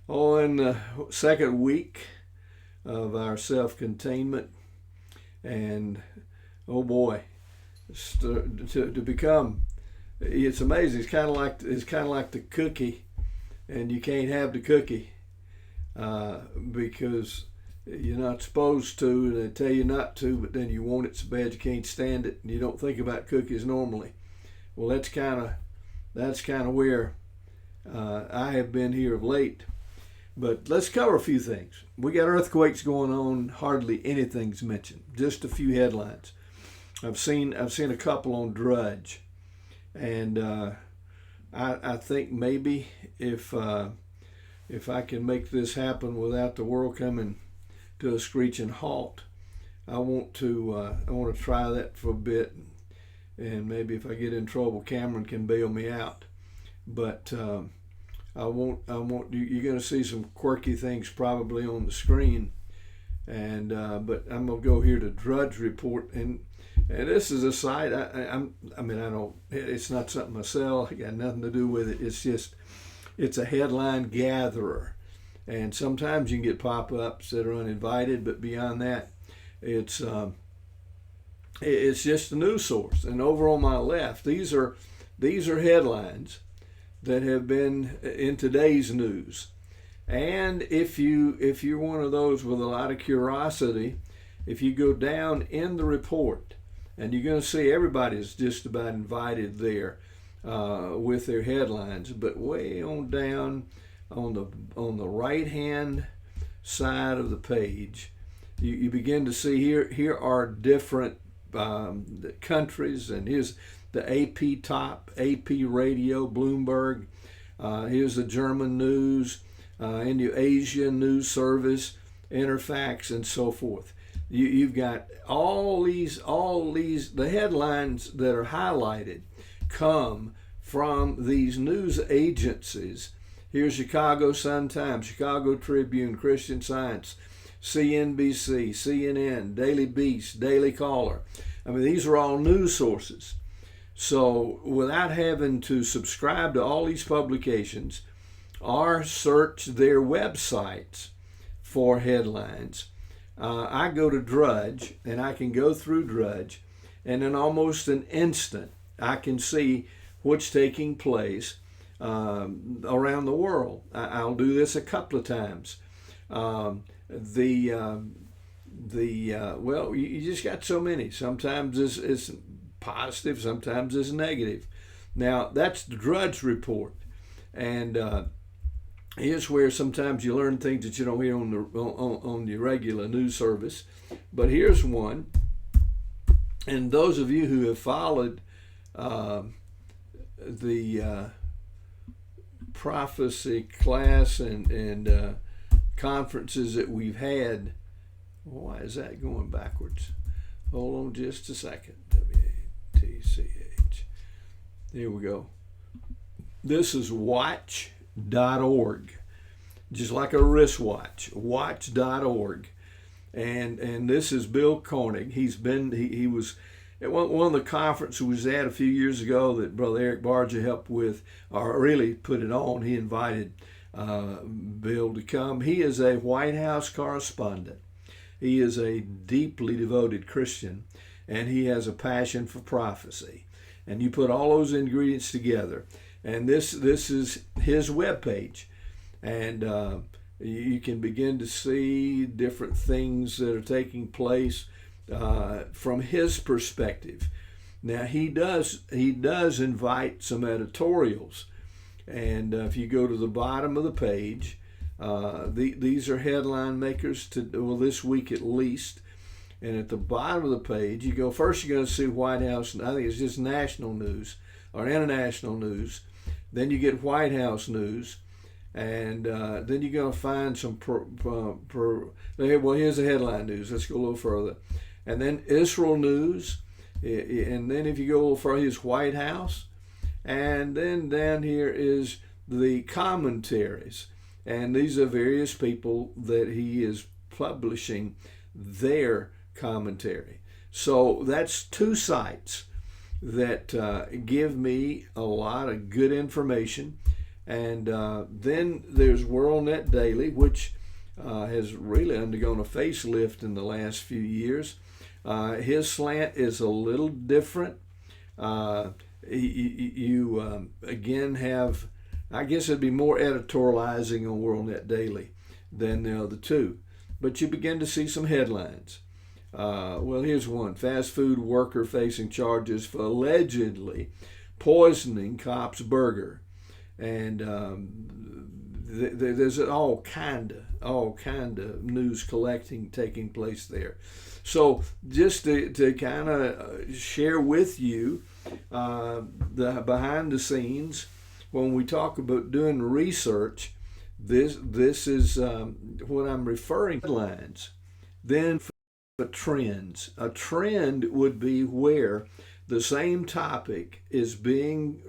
In the second week of our self-containment, and oh boy, to become, it's amazing. It's kind of like the cookie, and you can't have the cookie because you're not supposed to, and they tell you not to, but then you want it so bad you can't stand it, and you don't think about cookies normally. Well, that's kind of where I have been here of late. But let's cover a few things. We got earthquakes going on. Hardly anything's mentioned. Just a few headlines. I've seen a couple on Drudge, and I think maybe if I can make this happen without the world coming to a screeching halt, I want to try that for a bit, and maybe if I get in trouble, Cameron can bail me out. But I want you're going to see some quirky things probably on the screen, and but I'm going to go here to Drudge Report, and this is a site. I don't. It's not something I sell. I got nothing to do with it. It's a headline gatherer, and sometimes you can get pop-ups that are uninvited, but beyond that, it's just a news source. And over on my left, these are headlines that have been in today's news. And if you're one of those with a lot of curiosity, if you go down in the report, and you're going to see everybody's just about invited there with their headlines. But way on down on the right hand side of the page, you begin to see here are different countries, and here's the AP top, AP Radio, Bloomberg. Here's the German news, Indo-Asia News Service, Interfax, and so forth. You've got all these. The headlines that are highlighted come from these news agencies. Here's Chicago Sun-Times, Chicago Tribune, Christian Science, CNBC, CNN, Daily Beast, Daily Caller. I mean, these are all news sources. So without having to subscribe to all these publications or search their websites for headlines, I go to Drudge, and I can go through Drudge, and in almost an instant I can see what's taking place around the world. I'll do this a couple of times. Well, you just got so many. Sometimes it's positive, sometimes it's negative. Now, that's the Drudge Report, and here's where sometimes you learn things that you don't hear on the regular news service. But here's one, and those of you who have followed the prophecy class and conferences that we've had. Why is that going backwards? Hold on just a second. WATCH. Here we go. This is watch.org, just like a wristwatch. Watch.org, and this is Bill Koenig. He was at one of the conferences we was at a few years ago that Brother Eric Barger helped with, or really put it on. He invited Bill to come. He is a White House correspondent. He is a deeply devoted Christian, and he has a passion for prophecy. And you put all those ingredients together, and this is his webpage, and you can begin to see different things that are taking place from his perspective. Now he does invite some editorials, and if you go to the bottom of the page, these are headline makers this week at least. And at the bottom of the page, you go first. You're going to see White House. I think it's just national news or international news. Then you get White House news, and then you're going to find some. Well, here's the headline news. Let's go a little further, and then Israel news, and then if you go a little further, here's White House, and then down here is the commentaries, and these are various people that he is publishing their commentary. So that's two sites that give me a lot of good information, And then there's WorldNet Daily, which has really undergone a facelift in the last few years. His slant is a little different. You again have, I guess it'd be more editorializing on WorldNet Daily than the other two. But you begin to see some headlines. Well, here's one. Fast food worker facing charges for allegedly poisoning cop's burger. And there's all kind of news collecting taking place there. So just to kind of share with you the behind the scenes when we talk about doing research, this is what I'm referring to. Headlines. Then for trends, a trend would be where the same topic is being